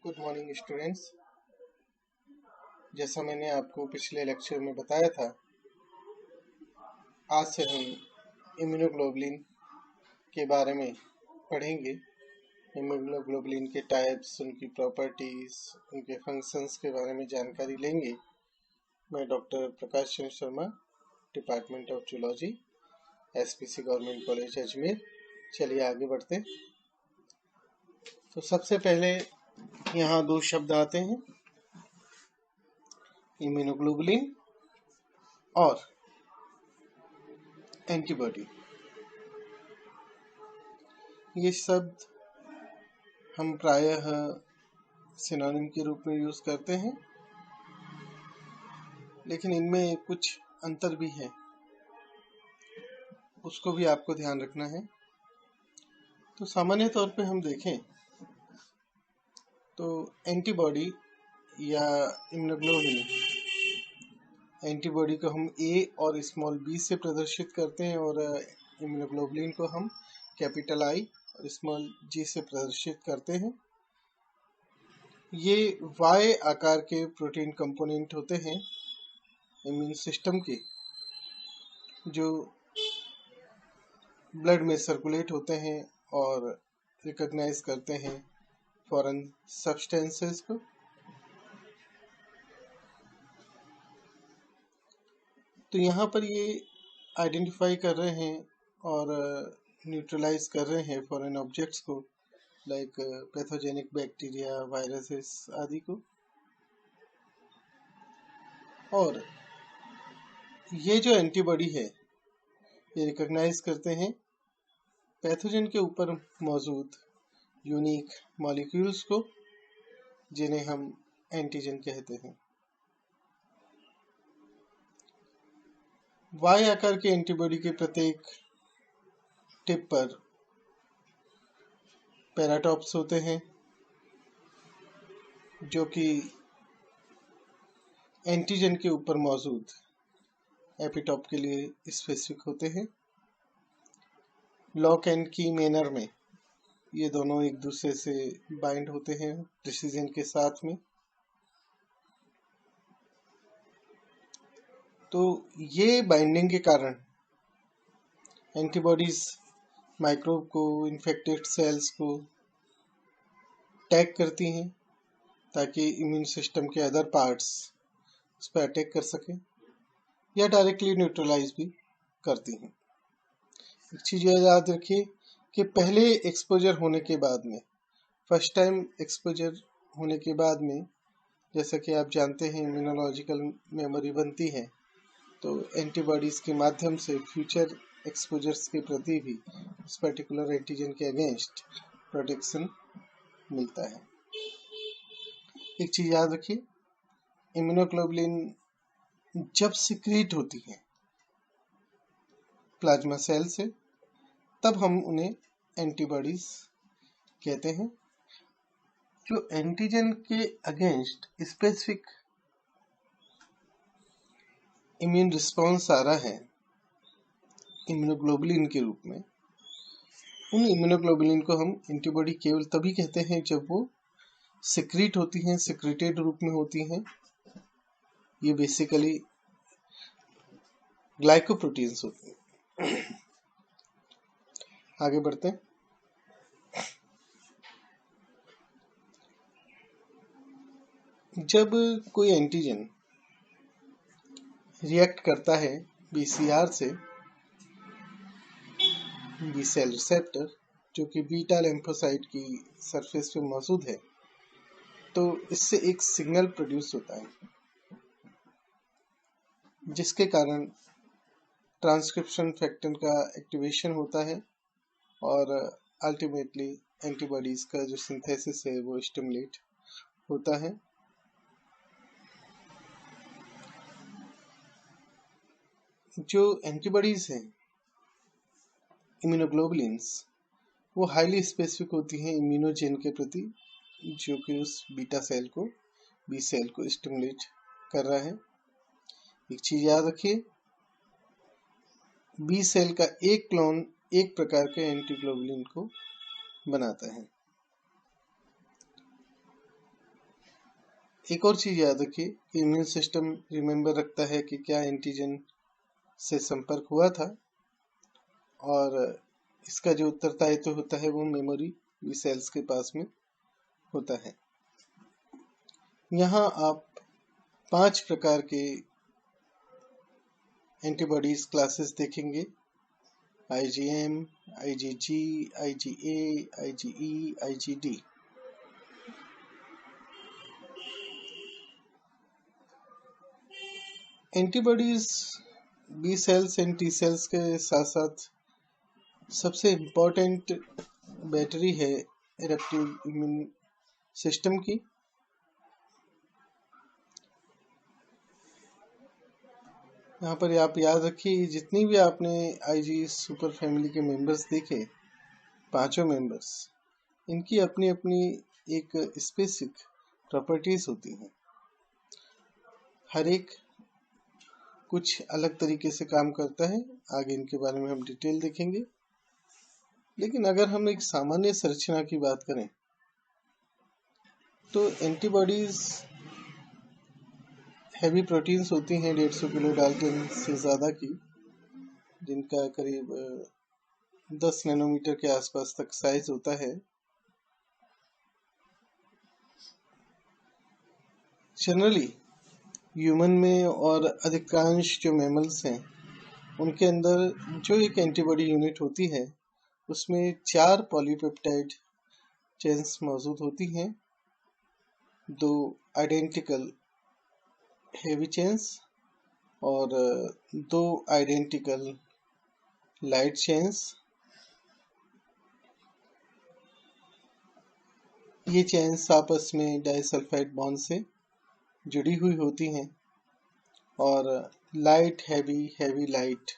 Good morning students. जैसा मैंने आपको पिछले लेक्चर में बताया था, आज से हम इम्यूनोग्लोबुलिन के बारे में पढ़ेंगे। इम्यूनोग्लोबुलिन के टाइप्स, उनकी प्रॉपर्टीज, उनके फंक्शंस के बारे में जानकारी लेंगे। मैं doctor Prakash Chandra Sharma, department of zoology, SPC government college Ajmer. चलिए आगे बढ़ते। तो सबसे पहले यहाँ दो शब्द आते हैं, इम्यूनोग्लोबुलिन और एंटीबॉडी। ये शब्द हम प्रायः सिनोनिम के रूप में यूज करते हैं, लेकिन इनमें कुछ अंतर भी है, उसको भी आपको ध्यान रखना है। तो सामान्य तौर पे हम देखें तो एंटीबॉडी या इम्यूनोग्लोबुलिन, एंटीबॉडी को हम ए और स्मॉल बी से प्रदर्शित करते हैं और इम्यूनोग्लोबुलिन को हम कैपिटल आई और स्मॉल जी से प्रदर्शित करते हैं। ये वाई आकार के प्रोटीन कंपोनेंट होते हैं इम्यून सिस्टम के, जो ब्लड में सर्कुलेट होते हैं और रिकॉग्नाइज करते हैं फॉरेन सब्सटेंसेस को। तो यहाँ पर ये आइडेंटिफाई कर रहे हैं और न्यूट्रलाइज कर रहे हैं फॉरेन ऑब्जेक्ट्स को, लाइक पैथोजेनिक बैक्टीरिया, वायरसेस आदि को। और ये जो एंटीबॉडी है, ये रिकॉग्नाइज करते हैं पैथोजन के ऊपर मौजूद यूनिक मॉलिक्यूल्स को, जिन्हें हम एंटीजन कहते हैं। वाई आकार के एंटीबॉडी के प्रत्येक टिप पर पैराटॉप्स होते हैं, जो कि एंटीजन के ऊपर मौजूद एपिटॉप के लिए स्पेसिफिक होते हैं। लॉक एंड की मैनर में ये दोनों एक दूसरे से बाइंड होते हैं प्रिसीजन के साथ में। तो ये बाइंडिंग के कारण एंटीबॉडीज माइक्रोब को, इन्फेक्टेड सेल्स को टैग करती हैं, ताकि इम्यून सिस्टम के अदर पार्ट्स उस पर अटैक कर सकें, या डायरेक्टली न्यूट्रलाइज भी करती हैं। एक चीज़ याद रखिए कि पहले एक्सपोजर होने के बाद में, फर्स्ट टाइम एक्सपोजर होने के बाद में, जैसा कि आप जानते हैं इम्यूनोलॉजिकल मेमोरी बनती है, तो एंटीबॉडीज़ के माध्यम से फ्यूचर एक्सपोजर्स के प्रति भी उस पर्टिकुलर एंटीजन के अगेंस्ट प्रोटेक्शन मिलता है। एक चीज़ याद रखिए, इम्यूनोग्लोबुलिन जब सिक्रीट होती है प्लाज्मा सेल से, तब हम उन्हें एंटीबॉडीज कहते हैं। जो एंटीजन के अगेंस्ट स्पेसिफिक इम्यून रिस्पॉन्स आ रहा है इम्यूनोग्लोबुलिन के रूप में, उन इम्यूनोग्लोबुलिन को हम एंटीबॉडी केवल तभी कहते हैं जब वो सिक्रीट होती हैं, सिक्रीटेड रूप में होती हैं। ये बेसिकली ग्लाइकोप्रोटीन्स होते हैं। आगे बढ़ते हैं। जब कोई एंटीजन रिएक्ट करता है बीसीआर से, बी सेल रिसेप्टर, जो कि बीटा लिम्फोसाइट की सरफेस पे मौजूद है, तो इससे एक सिग्नल प्रोड्यूस होता है, जिसके कारण ट्रांसक्रिप्शन फैक्टर का एक्टिवेशन होता है और अल्टीमेटली एंटीबॉडीज का जो सिंथेसिस है वो स्टिमुलेट होता है। जो एंटीबॉडीज हैं इम्यूनोग्लोबुलिन्स, वो हाईली स्पेसिफिक होती हैं इम्यूनोजेन के प्रति, जो कि उस बीटा सेल को, बी सेल को स्टिमुलेट कर रहा है। एक चीज याद रखिए, बी सेल का एक क्लोन एक प्रकार के एंटीग्लोबुलिन को बनाता है। एक और चीज़ याद रखिए कि इम्यून सिस्टम रिमेम्बर रखता है कि क्या एंटीजन से संपर्क हुआ था, और इसका जो उत्तरदायित्व होता है वो मेमोरी बी सेल्स के पास में होता है। यहाँ आप 5 प्रकार के एंटीबॉडीज क्लासेस देखेंगे: IgM, IgG, IgA, IgE, IgD। Antibodies B cells and T cells के साथ साथ सबसे इम्पोर्टेंट बैटरी है एडेप्टिव इम्यून सिस्टम की। यहाँ पर आप याद रखिए, जितनी भी आपने आईजी सुपर फैमिली के मेंबर्स देखे, 5 मेंबर्स, इनकी अपनी अपनी एक स्पेसिफिक प्रॉपर्टीज होती हैं। हर एक कुछ अलग तरीके से काम करता है, आगे इनके बारे में हम डिटेल देखेंगे। लेकिन अगर हम एक सामान्य संरचना की बात करें तो एंटीबॉडीज हैवी प्रोटीन्स होती हैं 150 किलो डाल्टन से ज़्यादा की, जिनका करीब 10 नैनोमीटर के आसपास तक साइज होता है। जनरली ह्यूमन में और अधिकांश जो मैमल्स हैं उनके अंदर जो एक एंटीबॉडी यूनिट होती है उसमें 4 पॉलीपेप्टाइड चेन्स मौजूद होती हैं, 2 आइडेंटिकल हेवी चेन्स और 2 आइडेंटिकल लाइट चेन्स। ये चेन्स आपस में डाइसल्फाइड बॉन्ड से जुड़ी हुई होती हैं और light heavy heavy light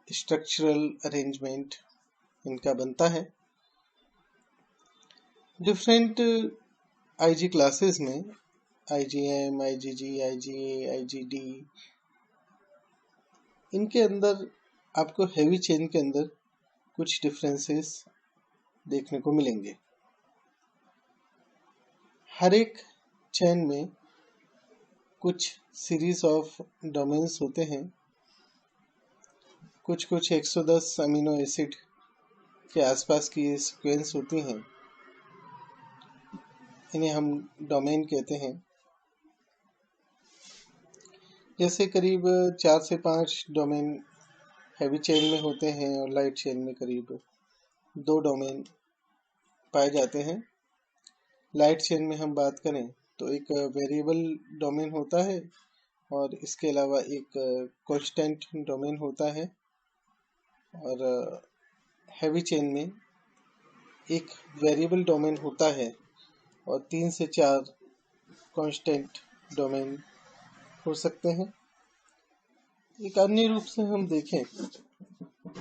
structural arrangement इनका बनता है। डिफरेंट आईजी क्लासेस में IgM, IgG, IgA, IgD, इनके अंदर आपको हैवी चेन के अंदर कुछ डिफरेंसेस देखने को मिलेंगे। हर एक चेन में कुछ सीरीज ऑफ डोमेन्स होते हैं, कुछ 110 अमीनो एसिड के आसपास की सीक्वेंस होती हैं, इन्हें हम डोमेन कहते हैं। जैसे करीब 4 से 5 डोमेन हैवी चेन में होते हैं और लाइट चेन में करीब 2 डोमेन पाए जाते हैं। लाइट चेन में हम बात करें तो एक वेरिएबल डोमेन होता है और इसके अलावा एक कांस्टेंट डोमेन होता है, और हैवी चेन में एक वेरिएबल डोमेन होता है और 3 से 4 कांस्टेंट डोमेन हो सकते हैं। एक अन्य रूप से हम देखें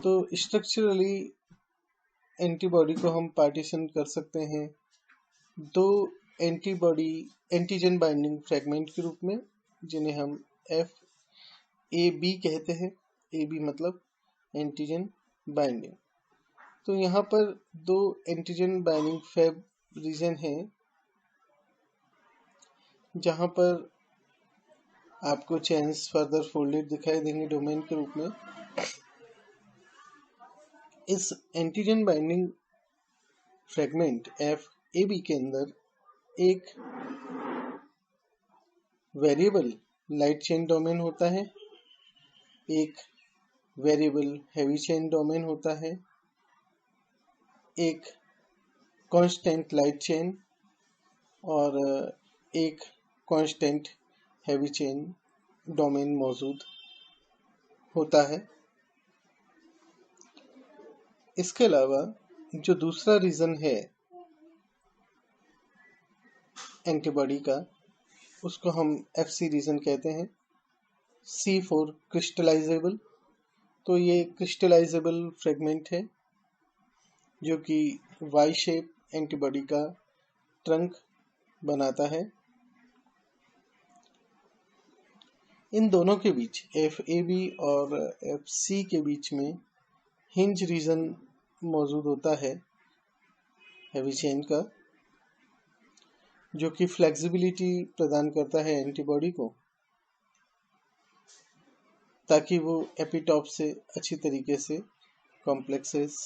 तो स्ट्रक्चरली एंटीबॉडी को हम पार्टीशन कर सकते हैं 2 एंटीजन बाइंडिंग फ्रेगमेंट के रूप में, जिन्हें हम FAB कहते हैं। AB मतलब एंटीजन बाइंडिंग। तो यहाँ पर 2 एंटीजन बाइंडिंग फैब रीजन हैं, जहाँ पर आपको चेन्स फर्दर फोल्डेड दिखाई देंगे डोमेन के रूप में। इस एंटीजन बाइंडिंग फ्रेगमेंट FAB के अंदर एक वेरिएबल लाइट चेन डोमेन होता है, एक वेरिएबल हैवी चेन डोमेन होता है, एक कांस्टेंट लाइट चेन और एक कांस्टेंट हैवी चेन डोमेन मौजूद होता है। इसके अलावा जो दूसरा रीजन है एंटीबॉडी का, उसको हम FC रीजन कहते हैं। C for crystallizable. तो ये क्रिस्टलाइजेबल फ्रेगमेंट है जो कि Y शेप एंटीबॉडी का ट्रंक बनाता है। इन दोनों के बीच FAB और FC के बीच में हिंज रीजन मौजूद होता है हैवी चेन का। जो कि फ्लेक्सिबिलिटी प्रदान करता है एंटीबॉडी को, ताकि वो एपिटॉप से अच्छी तरीके से कॉम्प्लेक्सेस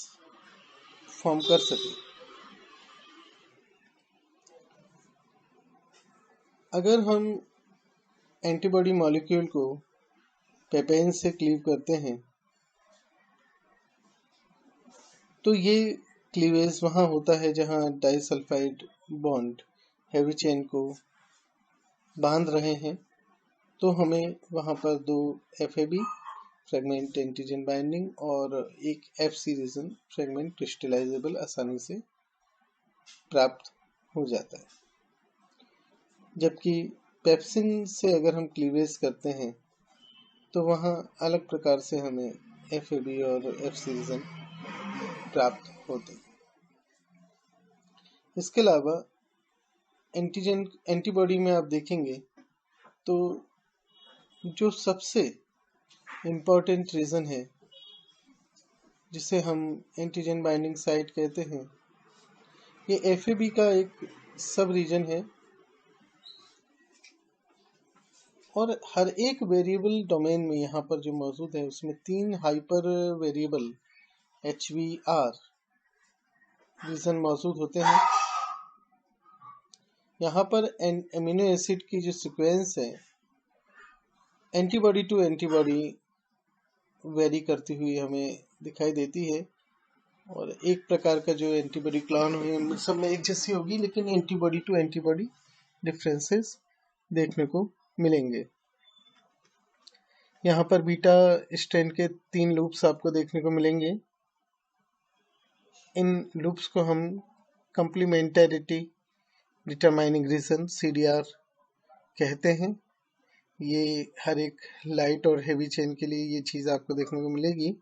फॉर्म कर सके। अगर हम एंटीबॉडी मॉलिक्यूल को पेपेन से क्लीव करते हैं तो ये क्लीवेज वहाँ होता है जहाँ डाइसल्फाइड बॉन्ड हेवी चेन को बांध रहे हैं, तो हमें वहाँ पर 2 FAB फ्रेगमेंट एंटीजन बाइंडिंग और एक FC रीजन फ्रेगमेंट क्रिस्टलाइजेबल आसानी से प्राप्त हो जाता है। जबकि पेप्सिन से अगर हम क्लीवेज करते हैं तो वहाँ अलग प्रकार से हमें FAB और FC रीजन प्राप्त होते हैं। इसके अलावा एंटीबॉडी में आप देखेंगे तो जो सबसे इम्पोर्टेंट रीजन है जिसे हम एंटीजन बाइंडिंग साइट कहते हैं, ये FAB का एक सब रीजन है और हर एक वेरिएबल डोमेन में यहाँ पर जो मौजूद है उसमें 3 हाइपर वेरिएबल HVR रीजन मौजूद होते हैं। यहाँ पर एमिनो एसिड की जो सीक्वेंस है एंटीबॉडी टू एंटीबॉडी वेरी करती हुई हमें दिखाई देती है, और एक प्रकार का जो एंटीबॉडी क्लोन है सब में एक जैसी होगी, लेकिन एंटीबॉडी टू एंटीबॉडी डिफरेंसेस देखने को मिलेंगे। यहाँ पर बीटा स्ट्रैंड के 3 लूप्स आपको देखने को मिलेंगे। इन लूप्स को हम कम्प्लीमेंटरिटी डिटरमाइनिंग रीजन CDR कहते हैं। ये हर एक लाइट और हेवी चेन के लिए ये चीज़ आपको देखने को मिलेगी।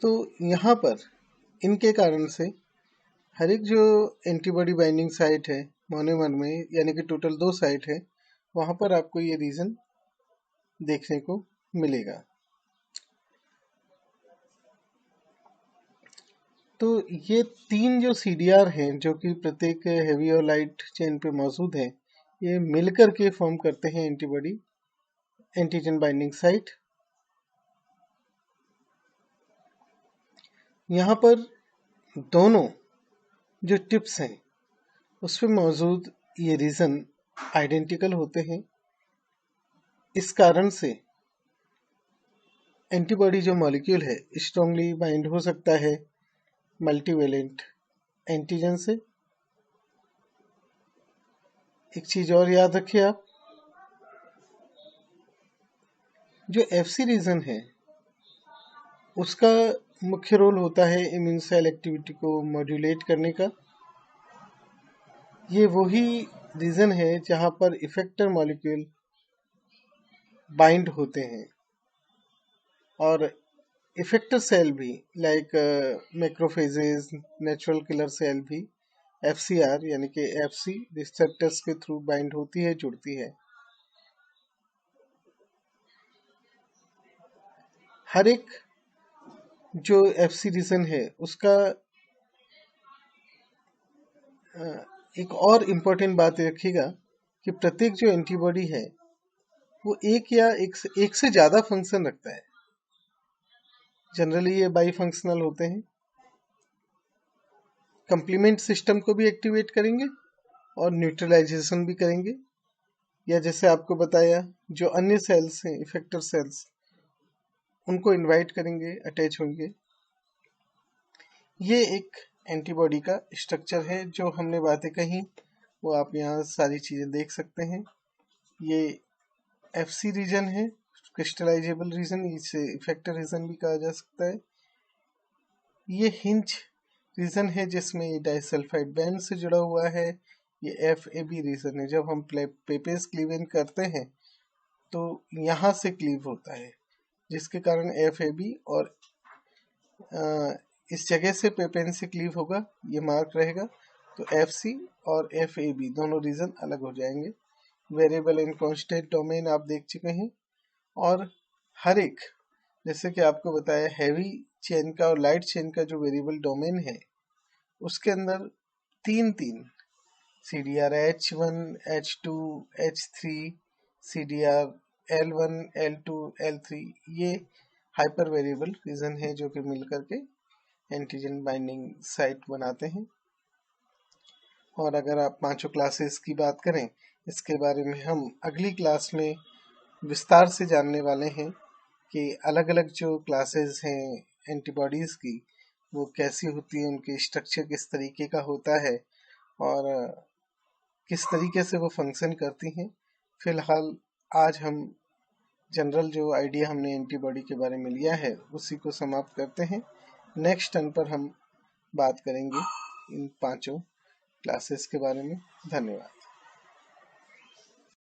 तो यहाँ पर इनके कारण से हर एक जो एंटीबॉडी बाइंडिंग साइट है मोनोमर में, यानी कि टोटल 2 साइट है, वहाँ पर आपको ये रीजन देखने को मिलेगा। तो ये 3 जो CDR हैं जो कि प्रत्येक हेवी और लाइट चेन पे मौजूद हैं, ये मिलकर के फॉर्म करते हैं एंटीबॉडी एंटीजन बाइंडिंग साइट। यहाँ पर दोनों जो टिप्स हैं उस पर मौजूद ये रीजन आइडेंटिकल होते हैं। इस कारण से एंटीबॉडी जो मॉलिक्यूल है स्ट्रांगली बाइंड हो सकता है मल्टीवेलेंट एंटीजन से। एक चीज और याद रखिए आप, जो FC रीजन है उसका मुख्य रोल होता है इम्यून सेल एक्टिविटी को मॉड्यूलेट करने का। ये वही रीजन है जहाँ पर इफेक्टर मॉलिक्यूल बाइंड होते हैं, और इफेक्टर सेल भी like macrophages, natural killer cell भी FCR यानी कि FC रिसेप्टर्स के थ्रू बाइंड होती है, जुड़ती है। हर एक जो FC रीजन है उसका एक और इम्पोर्टेंट बात रखिएगा कि प्रत्येक जो एंटीबॉडी है वो एक से ज़्यादा फंक्शन रखता है। जनरली ये बाई फंक्शनल होते हैं, कंप्लीमेंट सिस्टम को भी एक्टिवेट करेंगे और न्यूट्रलाइजेशन भी करेंगे, या जैसे आपको बताया जो अन्य सेल्स हैं इफेक्टर सेल्स उनको इनवाइट करेंगे, अटैच होंगे। ये एक एंटीबॉडी का स्ट्रक्चर है। जो हमने बातें कही वो आप यहाँ सारी चीज़ें देख सकते हैं। ये FC रीजन है, क्रिस्टलाइजेबल रीजन, इसे इफेक्टर रीजन भी कहा जा सकता है। ये हिंज रीजन है जिसमें डाइसल्फाइड बैंड से जुड़ा हुआ है। ये FAB रीजन है, जब हम पेपेज क्लीविंग करते हैं तो यहाँ से क्लीव होता है, जिसके कारण FAB और इस जगह से पेपेन से क्लीव होगा, ये मार्क रहेगा। तो FC और FAB दोनों रीजन अलग हो जाएंगे। वेरिएबल एंड कांस्टेंट डोमेन आप देख चुके हैं, और हर एक जैसे कि आपको बताया हैवी चेन का और लाइट चेन का जो वेरिएबल डोमेन है उसके अंदर तीन CDR H1, H2, H3, CDR L1, L2, L3 ये हाइपर वेरिएबल रीजन है जो कि मिलकर के एंटीजन बाइंडिंग साइट बनाते हैं। और अगर आप पांचों क्लासेस की बात करें, इसके बारे में हम अगली क्लास में विस्तार से जानने वाले हैं कि अलग अलग जो क्लासेस हैं एंटीबॉडीज़ की वो कैसी होती है, उनकी स्ट्रक्चर किस तरीके का होता है और किस तरीके से वो फंक्शन करती हैं। फिलहाल आज हम जनरल जो आइडिया हमने एंटीबॉडी के बारे में लिया है उसी को समाप्त करते हैं। नेक्स्ट टर्न पर हम बात करेंगे इन पांचों क्लासेस के बारे में। धन्यवाद।